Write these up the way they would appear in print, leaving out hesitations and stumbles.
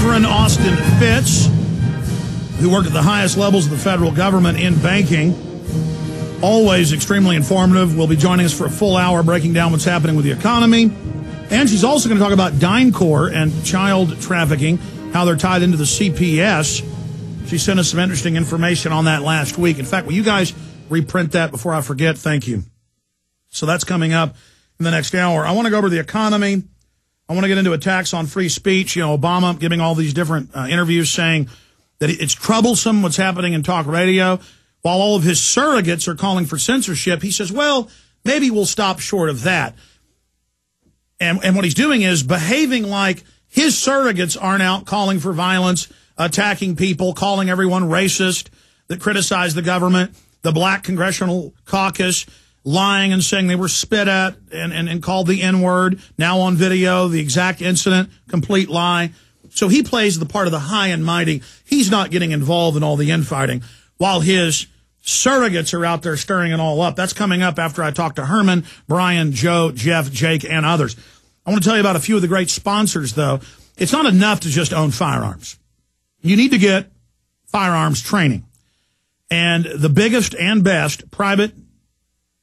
Reverend Austin Fitz, who worked at the highest levels of the federal government in banking. Always extremely informative. Will be joining us for a full hour breaking down what's happening with the economy. And she's also going to talk about DynCorp and child trafficking, how they're tied into the CPS. She sent us some interesting information on that last week. In fact, will you guys reprint that before I forget? Thank you. So that's coming up in the next hour. I want to go over the economy. I want to get into attacks on free speech. You know, Obama giving all these different interviews saying that it's troublesome what's happening in talk radio. While all of his surrogates are calling for censorship, he says, well, maybe we'll stop short of that. And what he's doing is behaving like his surrogates aren't out calling for violence, attacking people, calling everyone racist that criticize the government, the black congressional caucus, lying and saying they were spit at and called the N-word, now on video, the exact incident, complete lie. So he plays the part of the high and mighty. He's not getting involved in all the infighting, while his surrogates are out there stirring it all up. That's coming up after I talk to Herman, Brian, Joe, Jeff, Jake, and others. I want to tell you about a few of the great sponsors, though. It's not enough to just own firearms. You need to get firearms training. And the biggest and best private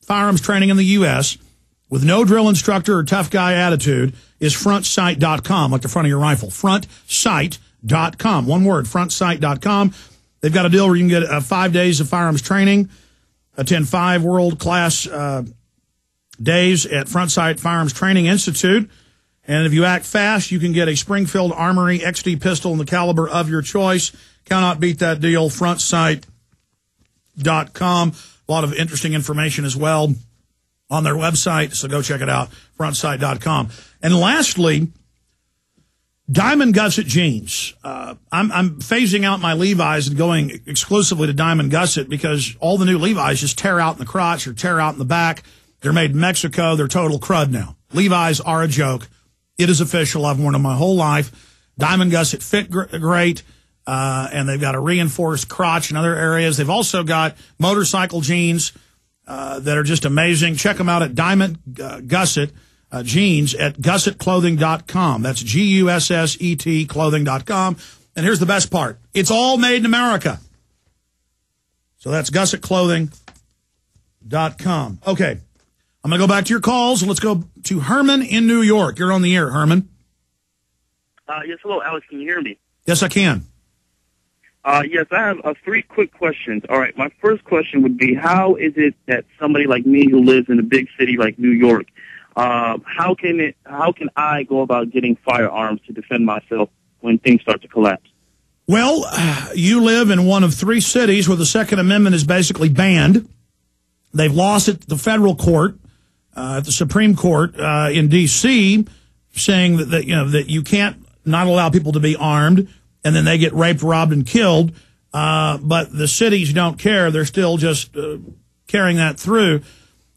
firearms training in the U.S. with no drill instructor or tough guy attitude is frontsight.com, like the front of your rifle. Frontsight.com. One word, frontsight.com. They've got a deal where you can get 5 days of firearms training, attend 5 world-class days at Front Sight Firearms Training Institute. And if you act fast, you can get a Springfield Armory XD pistol in the caliber of your choice. Cannot beat that deal. Frontsight.com. A lot of interesting information as well on their website, so go check it out, frontsight.com. And lastly, Diamond Gusset jeans. I'm phasing out my Levi's and going exclusively to Diamond Gusset because all the new Levi's just tear out in the crotch or tear out in the back. They're made in Mexico. They're total crud now. Levi's are a joke. It is official. I've worn them my whole life. Diamond Gusset fit great. And they've got a reinforced crotch in other areas. They've also got motorcycle jeans that are just amazing. Check them out at Diamond Gusset jeans at gussetclothing.com. That's Gusset clothing.com. And here's the best part. It's all made in America. So that's gussetclothing.com. Okay. I'm going to go back to your calls. Let's go to Herman in New York. You're on the air, Herman. Yes, hello, Alex. Can you hear me? Yes, I can. Yes, I have 3 quick questions. All right, my first question would be, how is it that somebody like me who lives in a big city like New York, how can I go about getting firearms to defend myself when things start to collapse? Well, you live in one of 3 cities where the Second Amendment is basically banned. They've lost at the federal court, at the Supreme Court in D.C., saying that you can't not allow people to be armed, and then they get raped, robbed, and killed. But the cities don't care. They're still just carrying that through.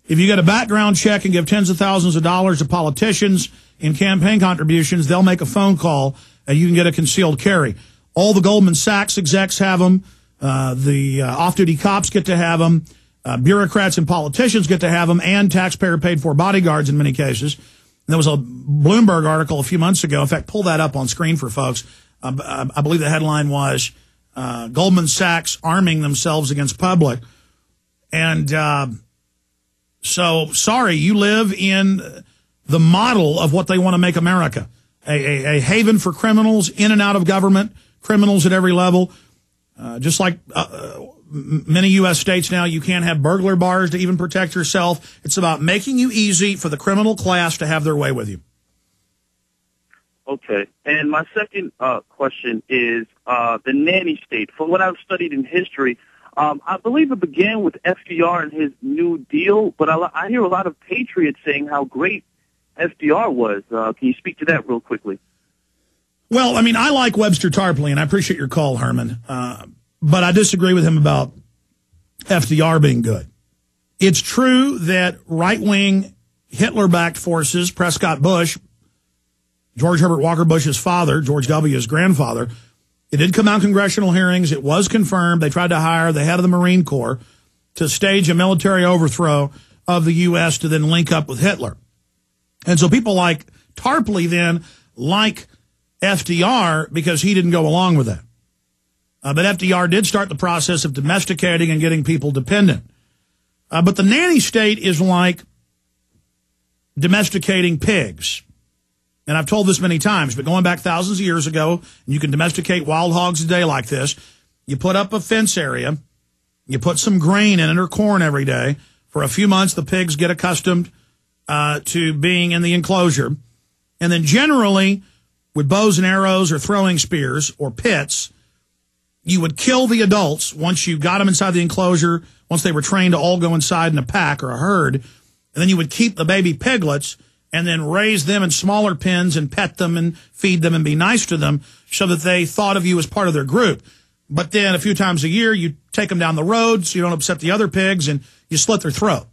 If you get a background check and give tens of thousands of dollars to politicians in campaign contributions, they'll make a phone call, and you can get a concealed carry. All the Goldman Sachs execs have them. The off-duty cops get to have them. Bureaucrats and politicians get to have them, and taxpayer-paid-for bodyguards in many cases. There was a Bloomberg article a few months ago. In fact, pull that up on screen for folks. I believe the headline was Goldman Sachs arming themselves against public. And so, sorry, you live in the model of what they want to make America. A haven for criminals in and out of government, criminals at every level. Just like many U.S. states now, you can't have burglar bars to even protect yourself. It's about making you easy for the criminal class to have their way with you. Okay. And my second question is the nanny state. From what I've studied in history, I believe it began with FDR and his New Deal, but I hear a lot of patriots saying how great FDR was. Can you speak to that real quickly? Well, I mean, I like Webster Tarpley, and I appreciate your call, Herman. But I disagree with him about FDR being good. It's true that right-wing Hitler-backed forces, Prescott Bush, George Herbert Walker Bush's father, George W.'s grandfather, it did come out in congressional hearings. It was confirmed. They tried to hire the head of the Marine Corps to stage a military overthrow of the U.S. to then link up with Hitler. And so people like Tarpley then like FDR because he didn't go along with that. But FDR did start the process of domesticating and getting people dependent. But the nanny state is like domesticating pigs. And I've told this many times, but going back thousands of years ago, you can domesticate wild hogs today like this. You put up a fence area, you put some grain in it or corn every day. For a few months, the pigs get accustomed to being in the enclosure. And then generally, with bows and arrows or throwing spears or pits, you would kill the adults once you got them inside the enclosure, once they were trained to all go inside in a pack or a herd. And then you would keep the baby piglets and then raise them in smaller pens and pet them and feed them and be nice to them so that they thought of you as part of their group. But then a few times a year, you take them down the road so you don't upset the other pigs and you slit their throat.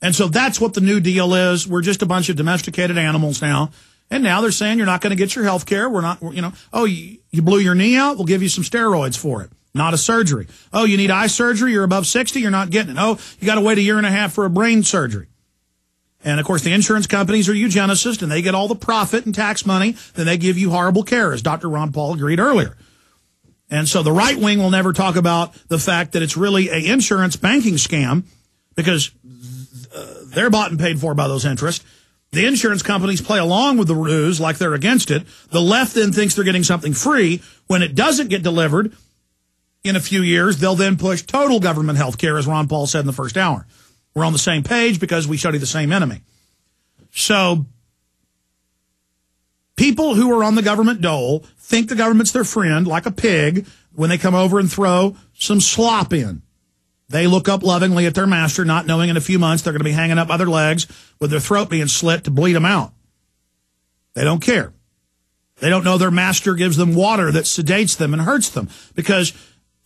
And so that's what the New Deal is. We're just a bunch of domesticated animals now. And now they're saying you're not going to get your health care. We're not, you know, oh, you blew your knee out? We'll give you some steroids for it. Not a surgery. Oh, you need eye surgery? You're above 60? You're not getting it. Oh, you got to wait a year and a half for a brain surgery. And, of course, the insurance companies are eugenicists, and they get all the profit and tax money. Then they give you horrible care, as Dr. Ron Paul agreed earlier. And so the right wing will never talk about the fact that it's really an insurance banking scam because they're bought and paid for by those interests. The insurance companies play along with the ruse like they're against it. The left then thinks they're getting something free. When it doesn't get delivered in a few years, they'll then push total government health care, as Ron Paul said in the first hour. We're on the same page because we study the same enemy. So people who are on the government dole think the government's their friend, like a pig, when they come over and throw some slop in. They look up lovingly at their master, not knowing in a few months they're going to be hanging up by their legs with their throat being slit to bleed them out. They don't care. They don't know their master gives them water that sedates them and hurts them because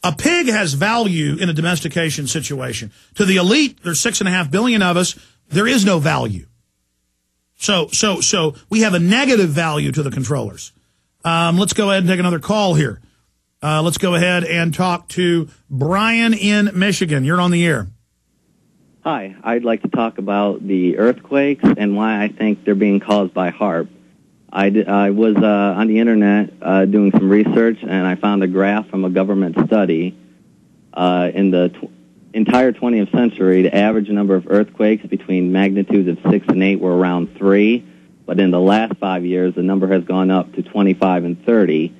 a pig has value in a domestication situation. To the elite, there's 6.5 billion of us. There is no value. So we have a negative value to the controllers. Let's go ahead and take another call here. Let's go ahead and talk to Brian in Michigan. You're on the air. Hi, I'd like to talk about the earthquakes and why I think they're being caused by HAARP. I was on the internet doing some research, and I found a graph from a government study. In the entire 20th century, the average number of earthquakes between magnitudes of 6 and 8 were around 3, but in the last 5 years, the number has gone up to 25 and 30.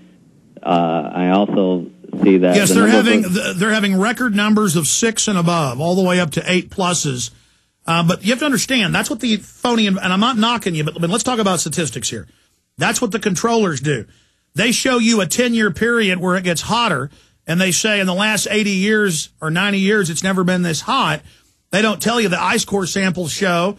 I also see that... Yes, they're having record numbers of 6 and above, all the way up to 8 pluses. But you have to understand, that's what the phony... And I'm not knocking you, but let's talk about statistics here. That's what the controllers do. They show you a 10-year period where it gets hotter, and they say in the last 80 years or 90 years it's never been this hot. They don't tell you the ice core samples show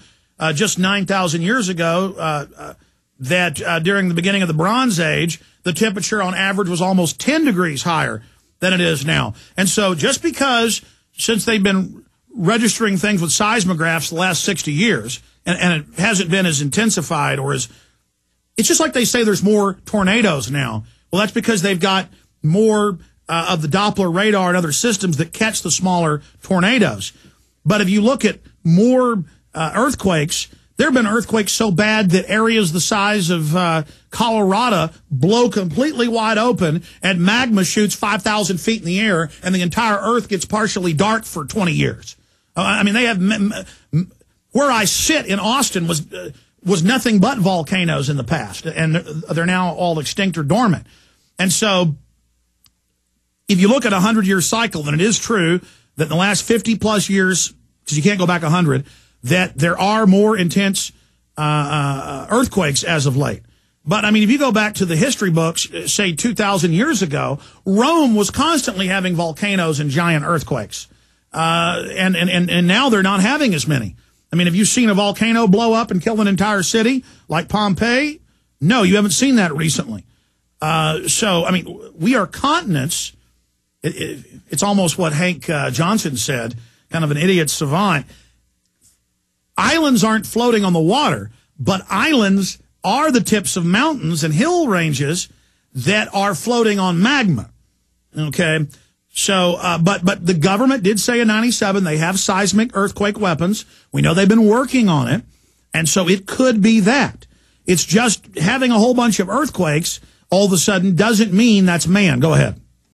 just 9,000 years ago that during the beginning of the Bronze Age, the temperature on average was almost 10 degrees higher than it is now. And so just because, since they've been registering things with seismographs the last 60 years, and it hasn't been as intensified or as... It's just like they say there's more tornadoes now. Well, that's because they've got more of the Doppler radar and other systems that catch the smaller tornadoes. But if you look at more earthquakes, there have been earthquakes so bad that areas the size of Colorado blow completely wide open and magma shoots 5,000 feet in the air and the entire earth gets partially dark for 20 years. I mean, they have... Where I sit in Austin was nothing but volcanoes in the past, and they're now all extinct or dormant. And so if you look at a 100-year cycle, then it is true that in the last 50-plus years, because you can't go back 100, that there are more intense earthquakes as of late. But, I mean, if you go back to the history books, say 2,000 years ago, Rome was constantly having volcanoes and giant earthquakes. And now they're not having as many. I mean, have you seen a volcano blow up and kill an entire city like Pompeii? No, you haven't seen that recently. So, I mean, we are continents. It's almost what Hank Johnson said, kind of an idiot savant. Islands aren't floating on the water, but islands are the tips of mountains and hill ranges that are floating on magma. Okay? So, but the government did say in 97 they have seismic earthquake weapons. We know they've been working on it. And so it could be that. It's just having a whole bunch of earthquakes all of a sudden doesn't mean that's man. Go ahead.